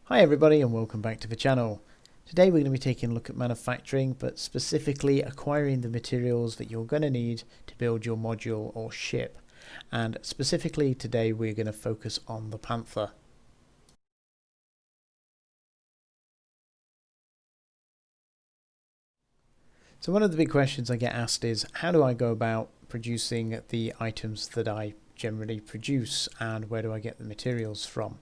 Hi everybody and welcome back to the channel. Today we're going to be taking a look at manufacturing, but specifically acquiring the materials that you're going to need to build your module or ship. And specifically today we're going to focus on the Panther. So one of the big questions I get asked is, how do I go about producing the items that I generally produce, and where do I get the materials from?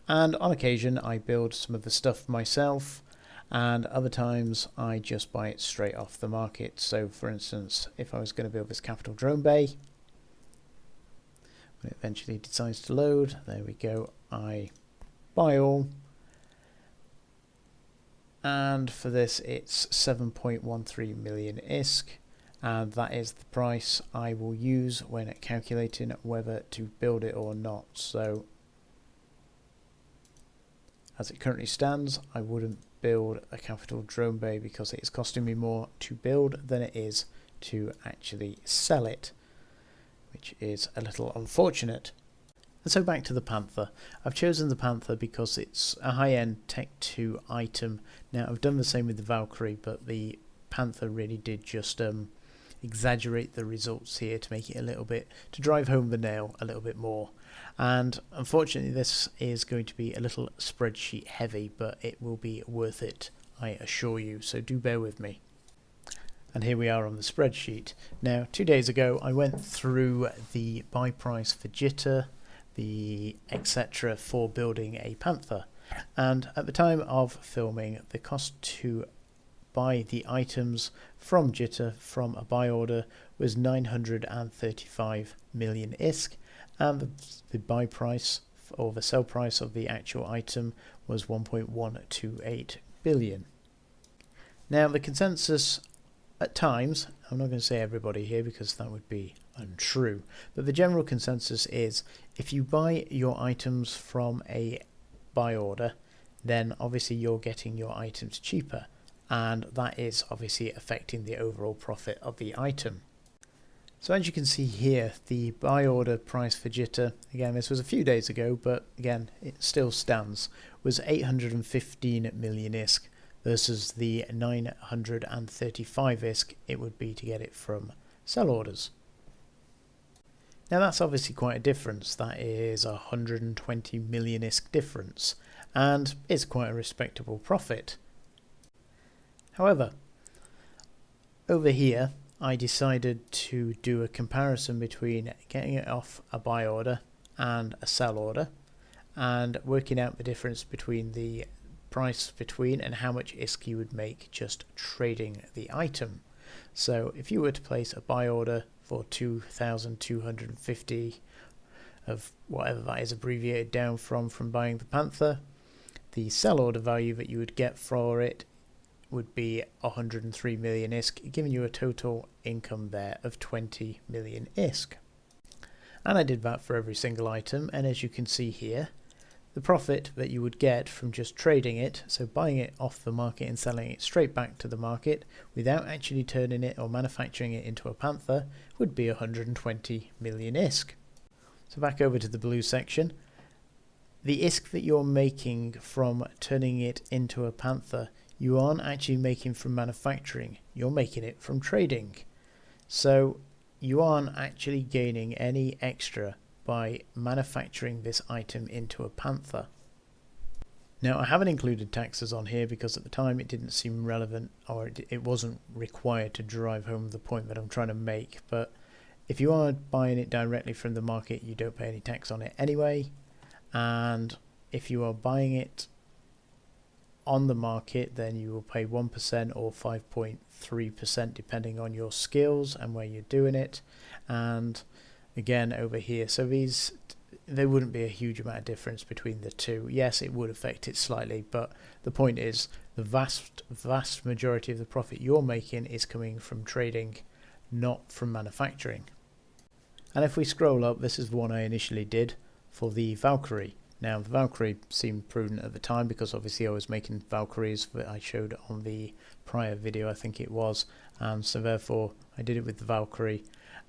And on occasion I build some of the stuff myself, and other times I just buy it straight off the market. So for instance, if I was going to build this capital drone bay, when it eventually decides to load, there we go, I buy all. And for this it's 7.13 million ISK, and that is the price I will use when calculating whether to build it or not. So as it currently stands, I wouldn't build a capital drone bay because it is costing me more to build than it is to actually sell it, which is a little unfortunate. And so back to the Panther. I've chosen the Panther because it's a high-end Tech 2 item. Now I've done the same with the Valkyrie, but the Panther really did just exaggerate the results here to make it a little bit, to drive home the nail a little bit more. And unfortunately this is going to be a little spreadsheet heavy, but it will be worth it, I assure you, so do bear with me. And here we are on the spreadsheet. Now 2 days ago I went through the buy price for jitter, the etc. for building a Panther, and at the time of filming the cost to buy the items from jitter from a buy order was 935 million ISK, and the buy price or the sell price of the actual item was 1.128 billion. Now the consensus at times, I'm not going to say everybody here because that would be untrue, but the general consensus is if you buy your items from a buy order, then obviously you're getting your items cheaper, and that is obviously affecting the overall profit of the item. So as you can see here, the buy order price for jitter, again this was a few days ago, but again it still stands, was 815 million ISK versus the 935 ISK it would be to get it from sell orders. Now that's obviously quite a difference. That is 120 million ISK difference, and it's quite a respectable profit. However, over here I decided to do a comparison between getting it off a buy order and a sell order, and working out the difference between the price between and how much ISK you would make just trading the item. So if you were to place a buy order for 2,250 of whatever that is abbreviated down from buying the Panther, the sell order value that you would get for it would be 103 million ISK, giving you a total income there of 20 million ISK. And I did that for every single item, and as you can see here, the profit that you would get from just trading it, so buying it off the market and selling it straight back to the market without actually turning it or manufacturing it into a Panther, would be 120 million ISK. So back over to the blue section. The ISK that you're making from turning it into a Panther, you aren't actually making from manufacturing, you're making it from trading. So you aren't actually gaining any extra by manufacturing this item into a Panther. Now I haven't included taxes on here because at the time it didn't seem relevant, or it wasn't required to drive home the point that I'm trying to make, but if you are buying it directly from the market you don't pay any tax on it anyway, and if you are buying it on the market then you will pay 1% or 5.3% depending on your skills and where you're doing it. And again over here, so there wouldn't be a huge amount of difference between the two. Yes, it would affect it slightly, but the point is the vast majority of the profit you're making is coming from trading, not from manufacturing. And if we scroll up, this is the one I initially did for the Valkyrie. Now the Valkyrie seemed prudent at the time because obviously I was making Valkyries that I showed on the prior video, I think it was, and so therefore I did it with the Valkyrie,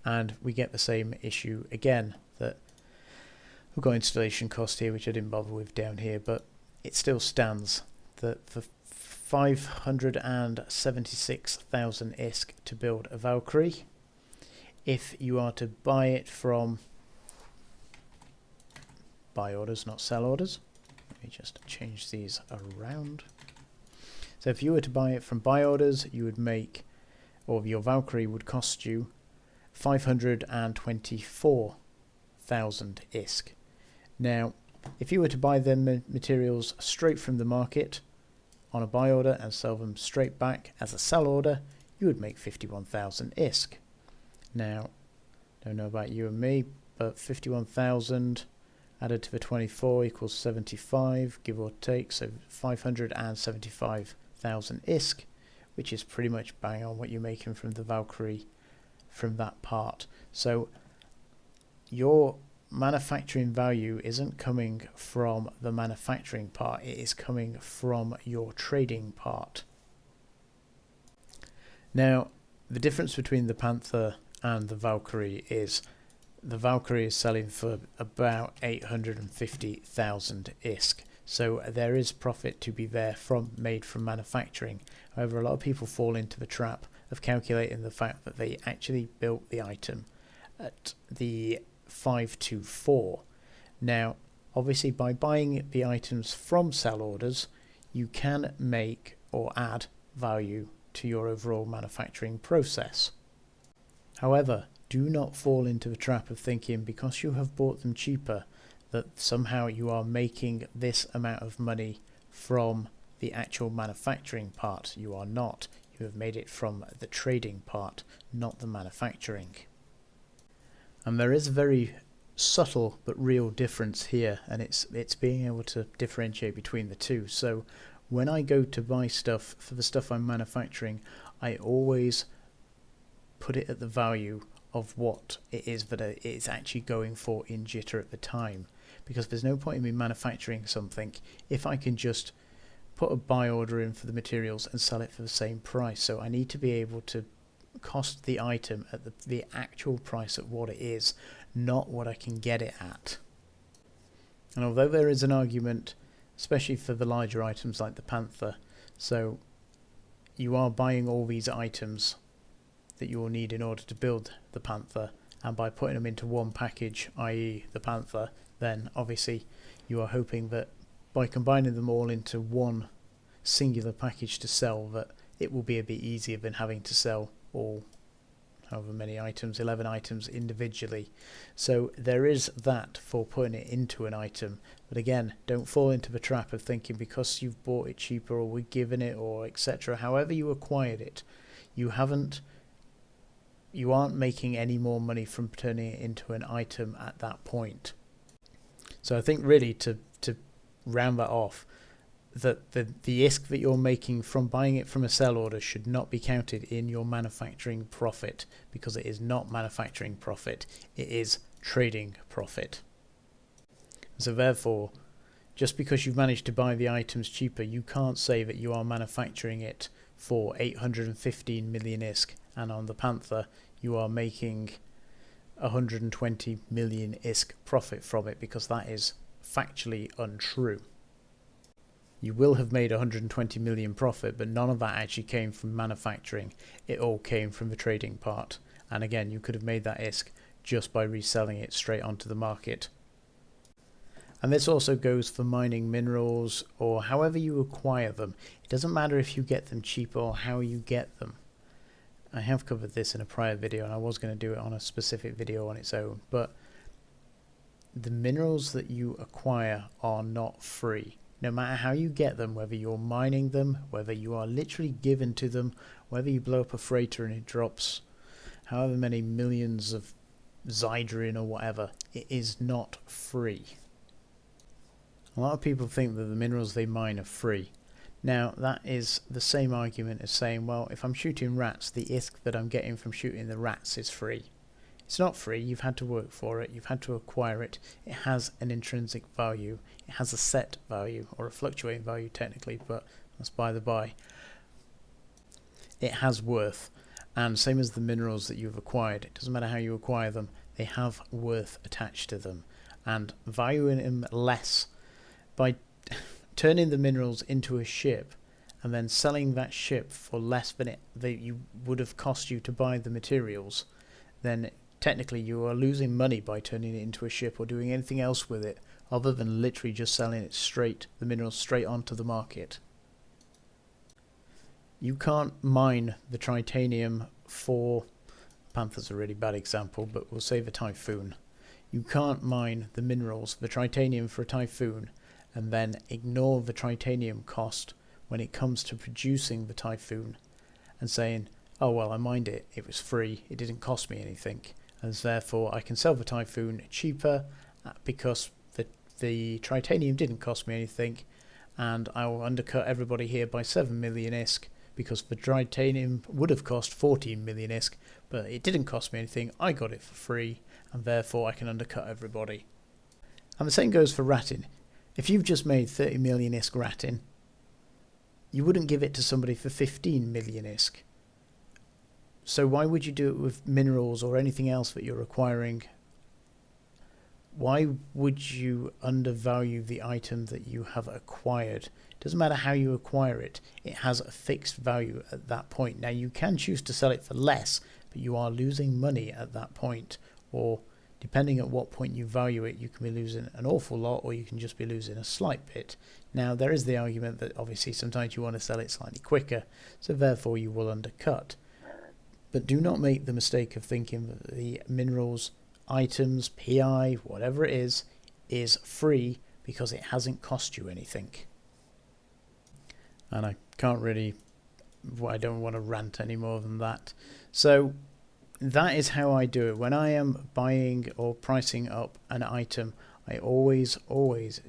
and we get the same issue again, that we've got installation cost here which I didn't bother with down here, but it still stands that for 576,000 ISK to build a Valkyrie, if you are to buy it from buy orders, not sell orders. Let me just change these around. So if you were to buy it from buy orders, you would make, or your Valkyrie would cost you 524,000 ISK. Now, if you were to buy them materials straight from the market on a buy order and sell them straight back as a sell order, you would make 51,000 ISK. Now, don't know about you and me, but 51,000 added to the 24 equals 75, give or take, so 575,000 ISK, which is pretty much bang on what you're making from the Valkyrie from that part. So your manufacturing value isn't coming from the manufacturing part, it is coming from your trading part. Now, the difference between the Panther and the Valkyrie is the Valkyrie is selling for about 850,000 ISK. So there is profit to be there made from manufacturing. However, a lot of people fall into the trap of calculating the fact that they actually built the item at the 524. Now, obviously by buying the items from sell orders, you can make or add value to your overall manufacturing process. However, do not fall into the trap of thinking because you have bought them cheaper that somehow you are making this amount of money from the actual manufacturing part. You are not. You have made it from the trading part, not the manufacturing. And there is a very subtle but real difference here, and it's being able to differentiate between the two. So when I go to buy stuff for the stuff I'm manufacturing, I always put it at the value of what it is that it is actually going for in jitter at the time, because there's no point in me manufacturing something if I can just put a buy order in for the materials and sell it for the same price. So I need to be able to cost the item at the actual price of what it is, not what I can get it at. And although there is an argument, especially for the larger items like the Panther, so you are buying all these items that you will need in order to build the Panther, and by putting them into one package, i.e. the Panther, then obviously you are hoping that by combining them all into one singular package to sell, that it will be a bit easier than having to sell all however many items, 11 items individually. So there is that for putting it into an item. But again, don't fall into the trap of thinking because you've bought it cheaper or we're given it or etc. However you acquired it, you aren't making any more money from turning it into an item at that point. So I think really to round that off, that the ISK that you're making from buying it from a sell order should not be counted in your manufacturing profit, because it is not manufacturing profit, it is trading profit. So therefore, just because you've managed to buy the items cheaper, you can't say that you are manufacturing it for 815 million ISK, and on the Panther you are making 120 million ISK profit from it, because that is factually untrue. You will have made 120 million profit, but none of that actually came from manufacturing. It all came from the trading part. And again, you could have made that ISK just by reselling it straight onto the market. And this also goes for mining minerals or however you acquire them. It doesn't matter if you get them cheap or how you get them. I have covered this in a prior video, and I was going to do it on a specific video on its own, but the minerals that you acquire are not free. No matter how you get them, whether you're mining them, whether you are literally given to them, whether you blow up a freighter and it drops however many millions of Zydrin or whatever, it is not free. A lot of people think that the minerals they mine are free. Now, that is the same argument as saying, well, if I'm shooting rats, the ISK that I'm getting from shooting the rats is free. It's not free. You've had to work for it. You've had to acquire it. It has an intrinsic value. It has a set value, or a fluctuating value technically, but that's by the by. It has worth. And same as the minerals that you've acquired, it doesn't matter how you acquire them, they have worth attached to them. And valuing them less, to turning the minerals into a ship and then selling that ship for less than you would have cost you to buy the materials, then technically you are losing money by turning it into a ship or doing anything else with it other than literally just selling it straight, the minerals straight onto the market. You can't mine the titanium for, Panther's a really bad example, but we'll say the Typhoon. You can't mine the minerals, the titanium for a Typhoon, and then ignore the titanium cost when it comes to producing the Typhoon and saying, oh well, I mined it, it was free, it didn't cost me anything, and therefore I can sell the Typhoon cheaper because the titanium didn't cost me anything, and I will undercut everybody here by 7 million ISK because the titanium would have cost 14 million ISK, but it didn't cost me anything, I got it for free, and therefore I can undercut everybody. And the same goes for ratting. If you've just made 30 million ISK ratting, you wouldn't give it to somebody for 15 million ISK. So why would you do it with minerals or anything else that you're acquiring? Why would you undervalue the item that you have acquired? It doesn't matter how you acquire it, it has a fixed value at that point. Now you can choose to sell it for less, but you are losing money at that point, or depending at what point you value it, you can be losing an awful lot or you can just be losing a slight bit. Now there is the argument that obviously sometimes you want to sell it slightly quicker, so therefore you will undercut. But do not make the mistake of thinking that the minerals, items, PI, whatever it is free because it hasn't cost you anything. And I don't want to rant any more than that. So that is how I do it. When I am buying or pricing up an item, I always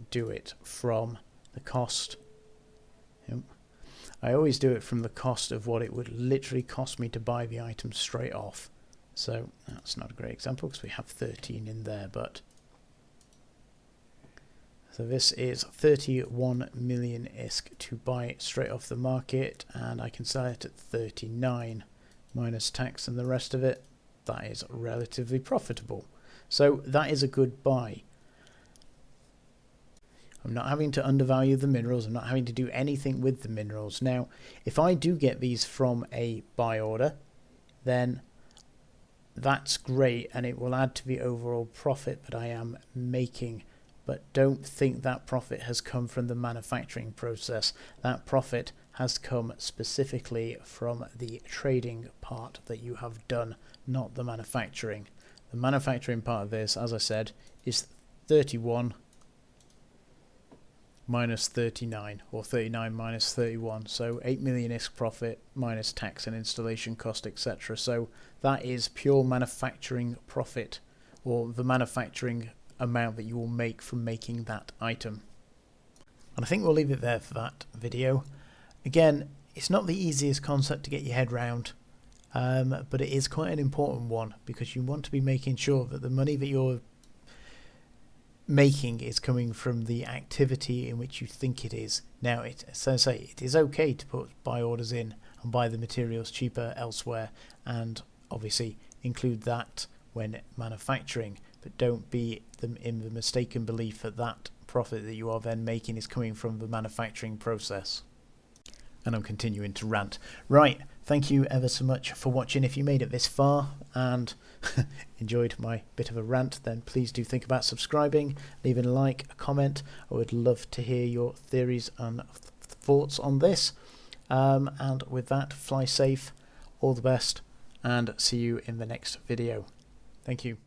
do it from the cost. I always do it from the cost of what it would literally cost me to buy the item straight off. So that's not a great example because we have 13 in there, but so this is 31 million ISK to buy it straight off the market, and I can sell it at 39 minus tax and the rest of it. That is relatively profitable. So that is a good buy. I'm not having to undervalue the minerals. I'm not having to do anything with the minerals. Now, if I do get these from a buy order, then that's great and it will add to the overall profit that I am making. But don't think that profit has come from the manufacturing process. That profit has come specifically from the trading part that you have done, not the manufacturing. The manufacturing part of this, as I said, is 31 minus 39, or 39 minus 31, so 8 million ISK profit minus tax and installation cost, etc. So that is pure manufacturing profit, or the manufacturing amount that you will make from making that item. And I think we'll leave it there for that video. Again, it's not the easiest concept to get your head round, but it is quite an important one because you want to be making sure that the money that you're making is coming from the activity in which you think it is. Now, it is okay to put buy orders in and buy the materials cheaper elsewhere, and obviously include that when manufacturing, but don't be in the mistaken belief that that profit that you are then making is coming from the manufacturing process. And I'm continuing to rant. Right, thank you ever so much for watching. If you made it this far and enjoyed my bit of a rant, then please do think about subscribing, leaving a like, a comment. I would love to hear your theories and thoughts on this. And with that, fly safe, all the best, and see you in the next video. Thank you.